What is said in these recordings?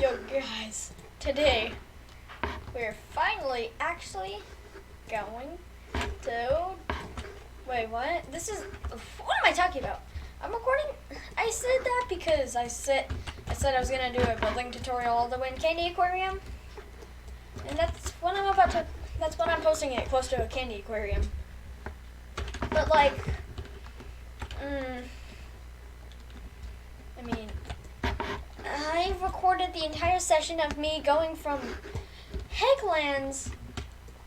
Yo guys, today we're finally actually going to, wait, what? What am I talking about? I'm recording, I said that because I said I was gonna do a building tutorial all the way in Candy Aquarium. And that's when I'm posting it close to a candy aquarium. But like, I recorded the entire session of me going from Hecklands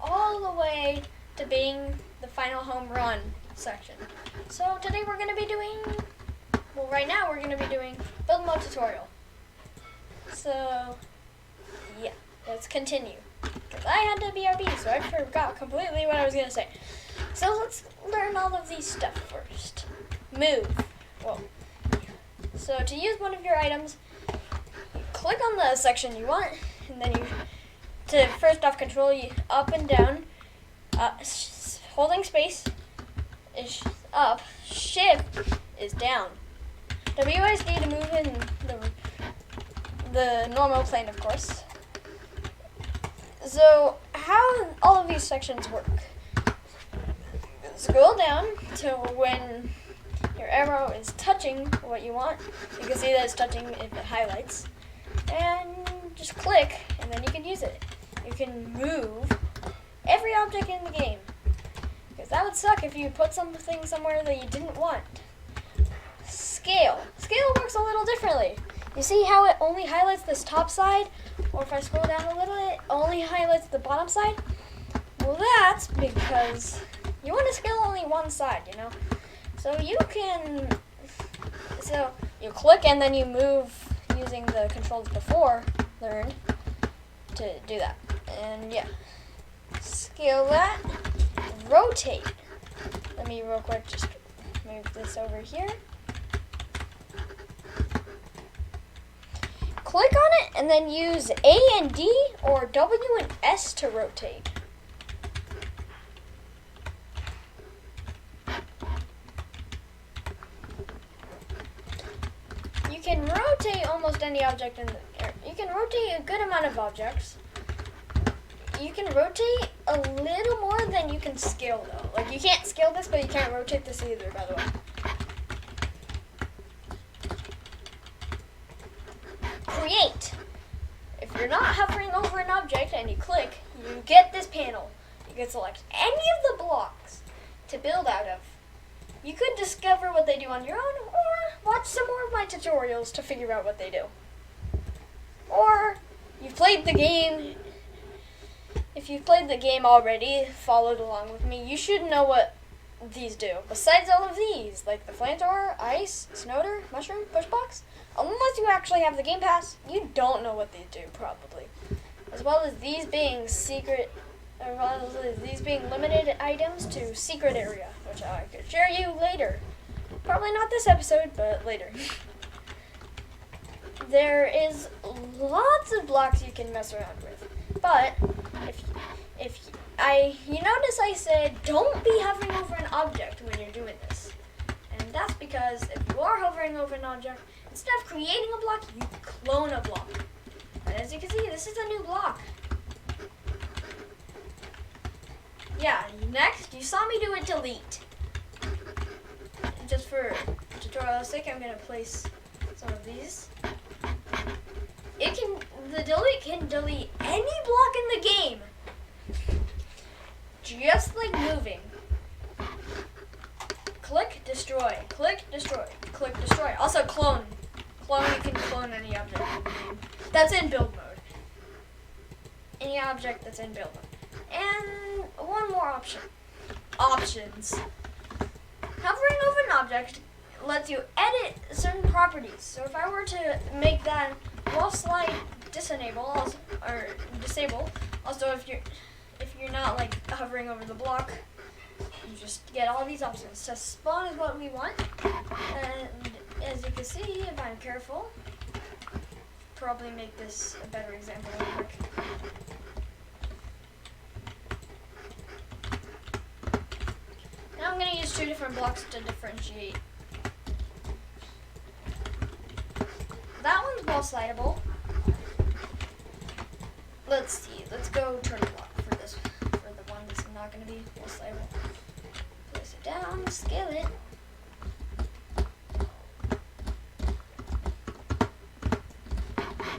all the way to being the final home run section. So today we're going to be doing, right now we're going to be doing build mode tutorial. So yeah, let's continue. Because I had to BRB, so I forgot completely what I was going to say. So let's learn all of these stuff first. Move. So to use one of your items, click on the section you want, and then to first off control you up and down, holding space is up, shift is down. WSD to move in the normal plane, of course. So how all of these sections work. Scroll down to when your arrow is touching what you want. You can see that it's touching if it highlights. And just click, and then you can use it. You can move every object in the game. Because that would suck if you put something somewhere that you didn't want. Scale. Scale works a little differently. You see how it only highlights this top side? Or if I scroll down a little, it only highlights the bottom side? Well, that's because you want to scale only one side, you know? So you click and then you move using the controls before learned to do that. And yeah, scale that, rotate. Let me real quick just move this over here. Click on it and then use A and D or W and S to rotate. You can rotate almost any object in the air. You can rotate a good amount of objects. You can rotate a little more than you can scale though. Like you can't scale this, but you can't rotate this either, by the way. Create. If you're not hovering over an object and you click, you get this panel. You can select any of the blocks to build out of. You could discover what they do on your own, or watch some more of my tutorials to figure out what they do. Or, you've played the game. If you've played the game already, followed along with me, you should know what these do. Besides all of these, like the Flamethrower, Ice, Snowder, Mushroom, Pushbox, unless you actually have the Game Pass, you don't know what these do, probably. As well as these being limited items to secret area, which I could share you later. Probably not this episode, but later. There is lots of blocks you can mess around with, but you notice I said don't be hovering over an object when you're doing this, and that's because if you are hovering over an object, instead of creating a block, you clone a block. And as you can see, this is a new block. Yeah, next, you saw me do a delete. Just for tutorial's sake, I'm going to place some of these. The delete can delete any block in the game. Just like moving. Click, destroy. Click, destroy. Click, destroy. Also clone. Clone, you can clone any object in the game. That's in build mode. Any object that's in build mode. And one more option. Options. Hovering over an object lets you edit certain properties. So if I were to make that wall slide disable, also if you're not like hovering over the block, you just get all these options. So spawn is what we want. And as you can see, if I'm careful, probably make this a better example real quick. Now I'm going to use two different blocks to differentiate. That one's wall slidable. let's see. Let's go turtle block for this. For the one that's not going to be wall slideable. Place it down. Scale it.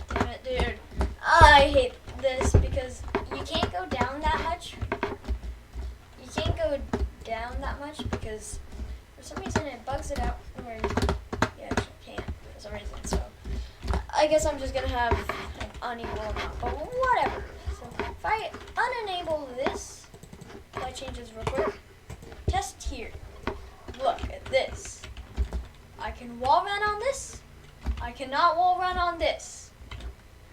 Damn it, dude. I hate this because you can't go down that much. You can't go down that much because for some reason it bugs it out where you actually can't for some reason. So I guess I'm just gonna have an unequal amount, but whatever. So if I unenable this, that changes real quick. Test here. Look at this. I can wall run on this. I cannot wall run on this.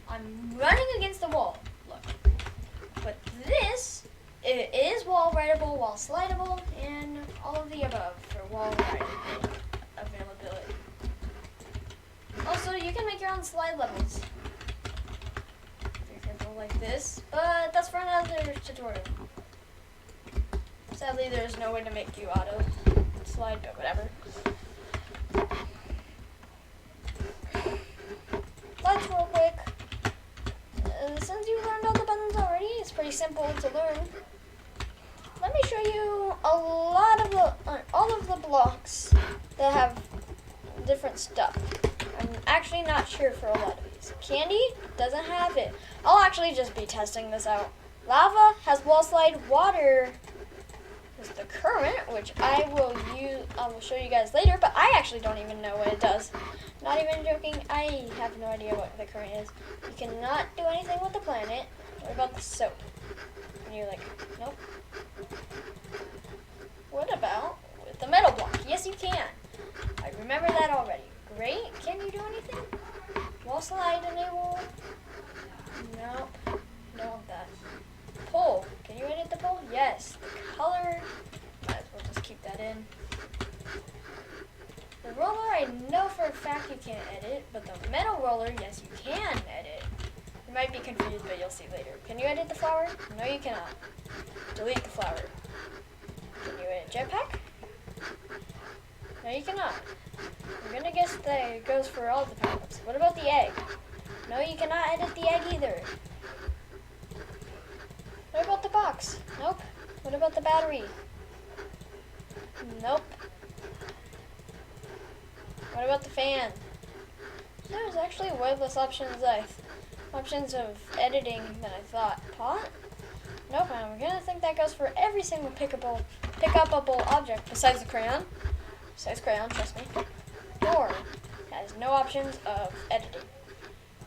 I'm running against the wall. Look. But this, it is wall writable, wall slidable, and all of the above for wall riding availability. Also, you can make your own slide levels. For example, like this, but that's for another tutorial. Sadly, there's no way to make you auto slide, but whatever. Let's real quick. Since you've learned all the buttons already, it's pretty simple to learn. Let me show you a lot of the, all of the blocks that have different stuff. I'm actually not sure for a lot of these. Candy doesn't have it. I'll actually just be testing this out. Lava has wall slide. Water is the current, which I will show you guys later, but I actually don't even know what it does. Not even joking, I have no idea what the current is. You cannot do anything with the planet. What about the soap? And you're like, nope. What about with the metal block? Yes, you can. I remember that already. Great. Can you do anything? Wall slide enable. Nope. Don't want that. Pole. Can you edit the pole? Yes. The color. Might as well just keep that in. The roller, I know for a fact you can't edit, but the metal roller, yes, you can edit. You might be confused, but you'll see later. Can you edit the flower? No, you cannot. Delete the flower. Can you edit jetpack? No, you cannot. I'm gonna guess that it goes for all the power-ups. What about the egg? No, you cannot edit the egg either. What about the box? Nope. What about the battery? Nope. What about the fan? There's actually way less options of editing than I thought. Pot? Nope, I'm gonna think that goes for every single pickupable object besides the crayon. Besides crayon, trust me. Door has no options of editing.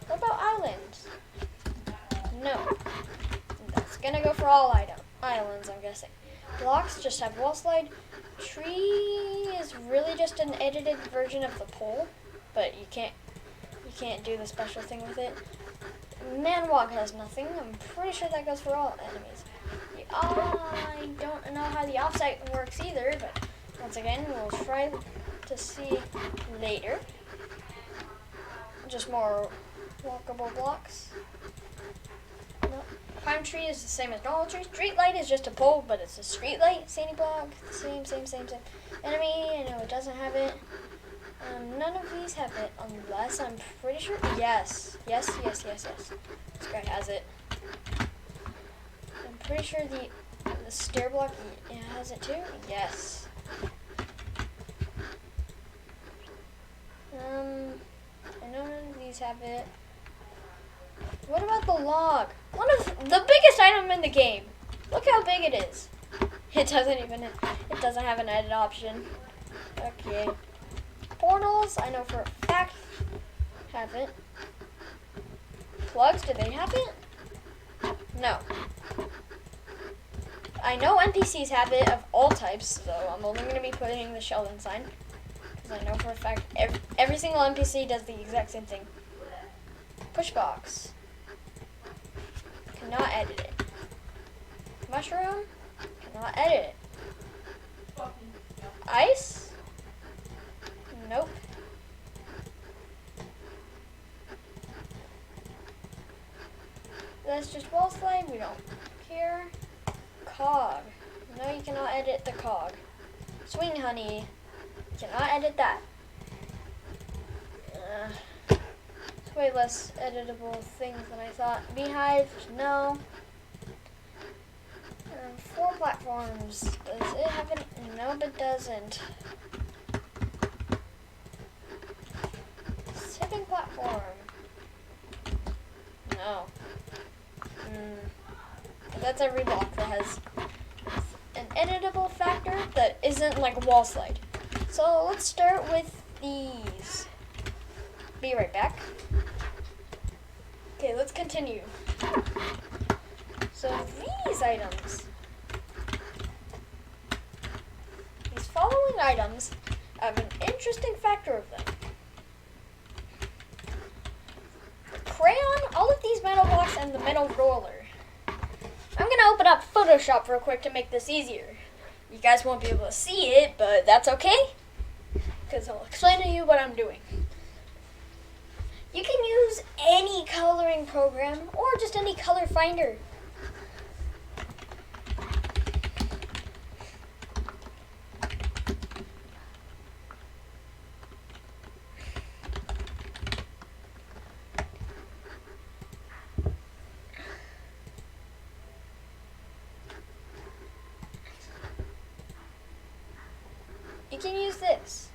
What about islands? No. That's gonna go for all islands, I'm guessing. Blocks just have wall slide. Tree is really just an edited version of the pole, but you can't do the special thing with it. Man walk has nothing. I'm pretty sure that goes for all enemies. I don't know how the offsite works either, but once again, we'll try to see later. Just more walkable blocks. Nope. Pine tree is the same as normal tree. Street light is just a pole, but it's a street light. Sandy block, same. Enemy, I know it doesn't have it. None of these have it, unless I'm pretty sure. Yes. This guy has it. I'm pretty sure the stair block has it too. Yes. I know none of these have it. What about the log? One of the biggest item in the game. Look how big it is. It doesn't have an edit option. Okay. Portals, I know for a fact have it. Plugs, do they have it? No. I know NPCs have it of all types, so I'm only going to be putting the Sheldon sign. Because I know for a fact every single NPC does the exact same thing. Push box. Cannot edit it. Mushroom. Cannot edit it. Ice. Nope. That's just wall slide. We don't care. Cog. No, you cannot edit the cog. Swing honey. Cannot edit that. way less editable things than I thought. Beehive, no. 4 platforms. Does it have any? No, it doesn't. Shipping platform. No. That's every block that has an editable factor that isn't like a wall slide. So let's start with these. Be right back. Okay, let's continue. So these items. These following items have an interesting factor of them. The crayon, all of these metal blocks, and the metal roller. I'm going to open up Photoshop real quick to make this easier. You guys won't be able to see it, but that's okay, because I'll explain to you what I'm doing. You can use any coloring program or just any color finder. You can use this.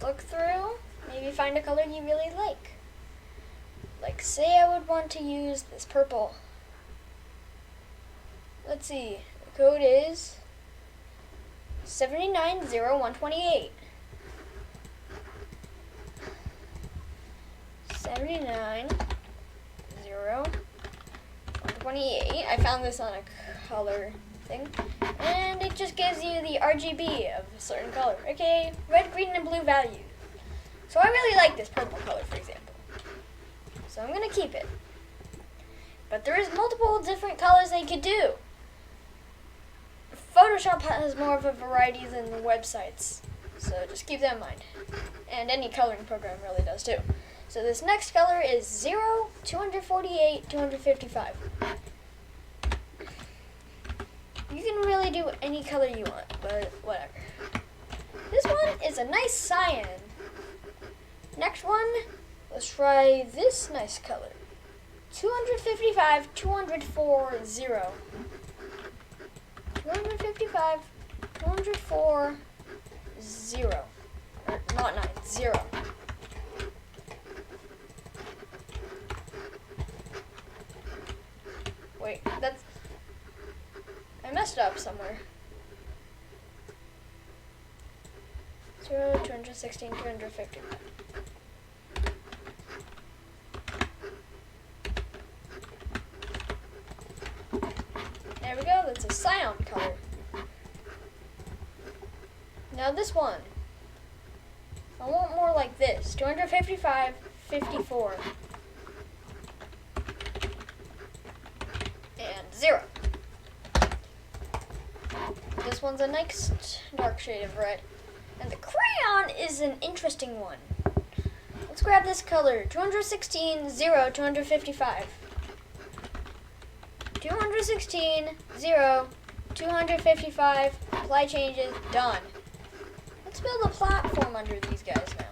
Look through, maybe find a color you really like. Like say I would want to use this purple. Let's see, the code is 790128. 790128. I found this on a color thing, and it just gives you the RGB of a certain color. Okay, red, green, and blue values. So I really like this purple color, for example. So I'm gonna keep it. But there is multiple different colors they could do. Photoshop has more of a variety than the websites, so just keep that in mind. And any coloring program really does too. So this next color is 0, 248, 255. You can really do any color you want, but whatever. This one is a nice cyan. Next one, let's try this nice color. 255, 204, 0. 255, 204, 0. Or not 9, 0. Wait, that's... I messed up somewhere. 0, 216, 255. There we go, that's a cyan color. Now this one. I want more like this. 255, 54. And 0. This one's a nice dark shade of red. And the crayon is an interesting one. Let's grab this color. 216, 0, 255. 216, 0, 255. Apply changes, done. Let's build a platform under these guys now.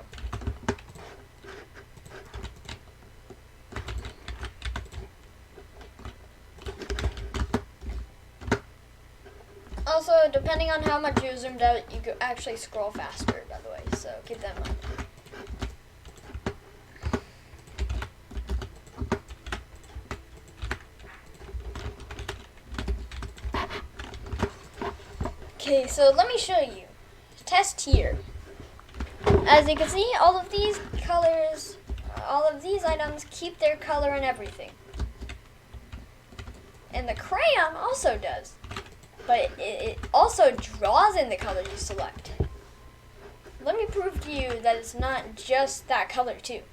Also, depending on how much you zoomed out, you could actually scroll faster, by the way, so keep that in mind. Okay, so let me show you. Test here. As you can see, all of these colors, all of these items keep their color and everything. And the crayon also does. But it also draws in the color you select. Let me prove to you that it's not just that color too.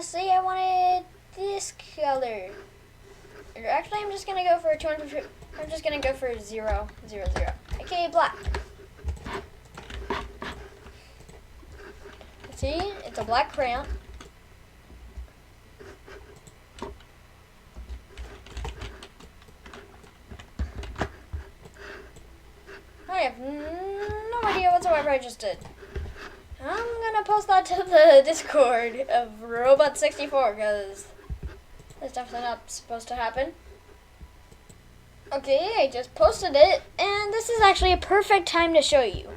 Say I wanted this color. Or actually, I'm just gonna go for 200. I'm just gonna go for 0, 0, 0. Okay, black. See, it's a black crayon. I have no idea whatsoever I just did. I'm gonna post that to the Discord of Robot64 because that's definitely not supposed to happen. Okay, I just posted it, and this is actually a perfect time to show you.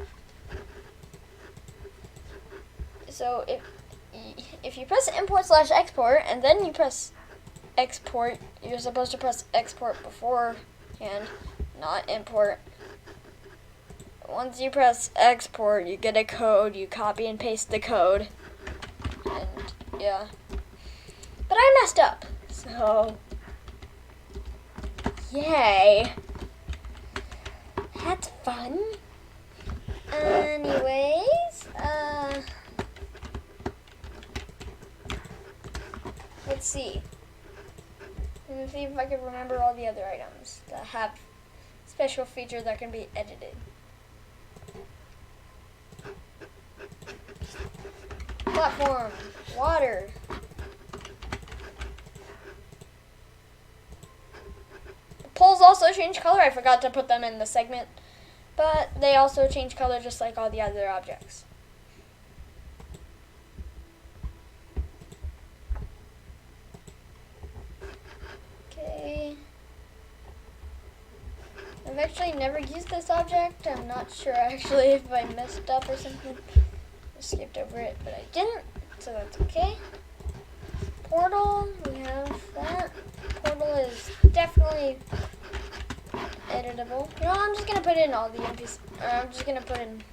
So if you press import/export and then you press export, you're supposed to press export beforehand, not import. Once you press export, you get a code, you copy and paste the code, and yeah. But I messed up, so yay. That's fun. Anyways, let's see. Let me see if I can remember all the other items that have special features that can be edited. Platform, water. The poles also change color. I forgot to put them in the segment, but they also change color just like all the other objects. Okay. I've actually never used this object. I'm not sure actually if I messed up or something. I skipped over it, but I didn't, so that's okay. Portal, we have that. Portal is definitely editable. You know, I'm just gonna put in all the NPCs. I'm just gonna put in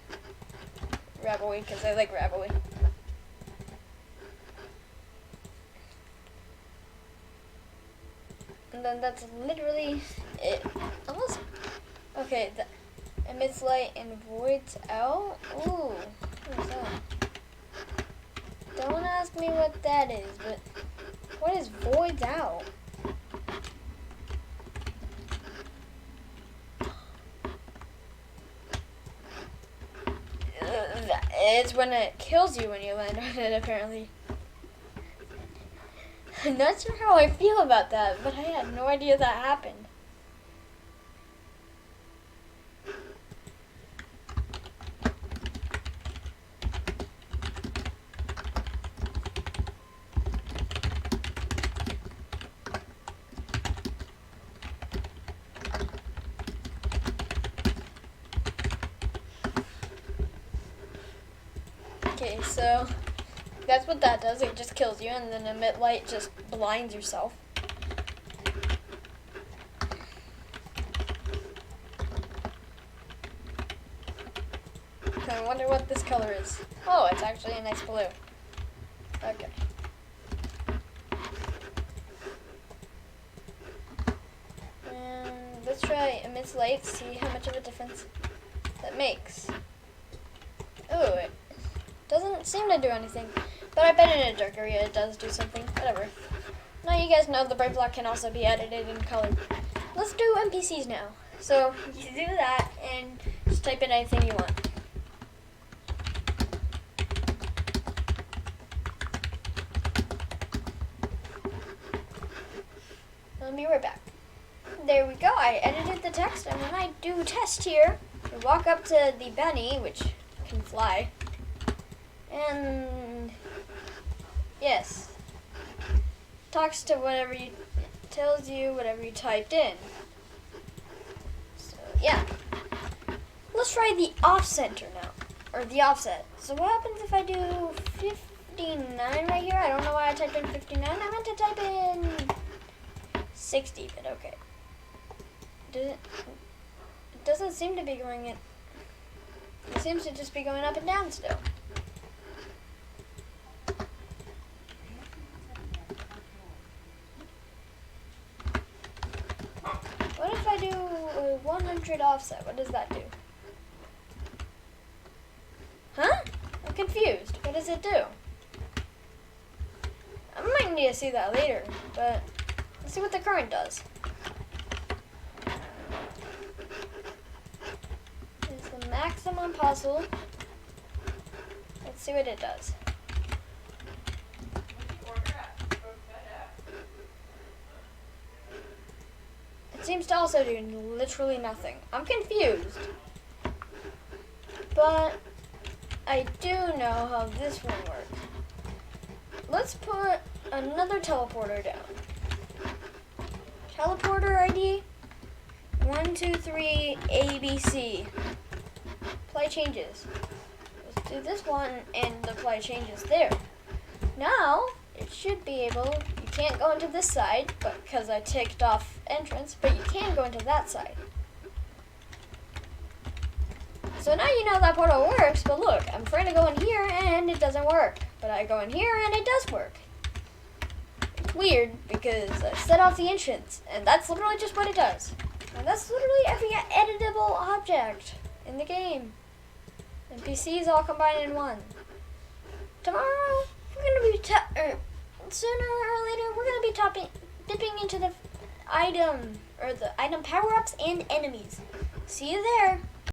Ravelry because I like Ravelry. And then that's literally it. Almost. Okay, the emits light and voids out. Ooh, what is that? Don't ask me what that is, but what is voids out? It's when it kills you when you land on it, apparently. I'm not sure how I feel about that, but I had no idea that happened. Okay, so that's what that does. It just kills you, and then emit light just blinds yourself. I wonder what this color is. Oh, it's actually a nice blue. Okay. And let's try emits light, see how much of a difference that makes. Oh, it doesn't seem to do anything. But I bet in a dark area it does do something. Whatever. Now you guys know the bright block can also be edited in color. Let's do NPCs now. So you do that and just type in anything you want. I'll be right back. There we go. I edited the text, and when I do test here, you walk up to the bunny, which can fly, and yes, talks to whatever you, tells you whatever you typed in. So yeah, let's try the off center now, or the offset. So what happens if I do 59 right here? I don't know why I typed in 59. I meant to type in 60, but okay. It doesn't seem to be going in. It seems to just be going up and down still. What if I do a 100 offset? What does that do? Huh? I'm confused. What does it do? I might need to see that later, but let's see what the current does. It's the maximum possible. Let's see what it does. It seems to also do literally nothing. I'm confused. But I do know how this one works. Let's put another teleporter down. Teleporter ID 123 ABC. Apply changes. Let's do this one and apply changes there. Now it should be able. You can't go into this side, but because I ticked off entrance, but you can go into that side. So now you know that portal works, but look, I'm trying to go in here and it doesn't work. But I go in here and it does work. It's weird because I set off the entrance and that's literally just what it does. And that's literally every editable object in the game. NPCs all combined in one. Tomorrow, we're going to be, sooner or later, we're going to be dipping into the item, or the item power-ups and enemies. See you there.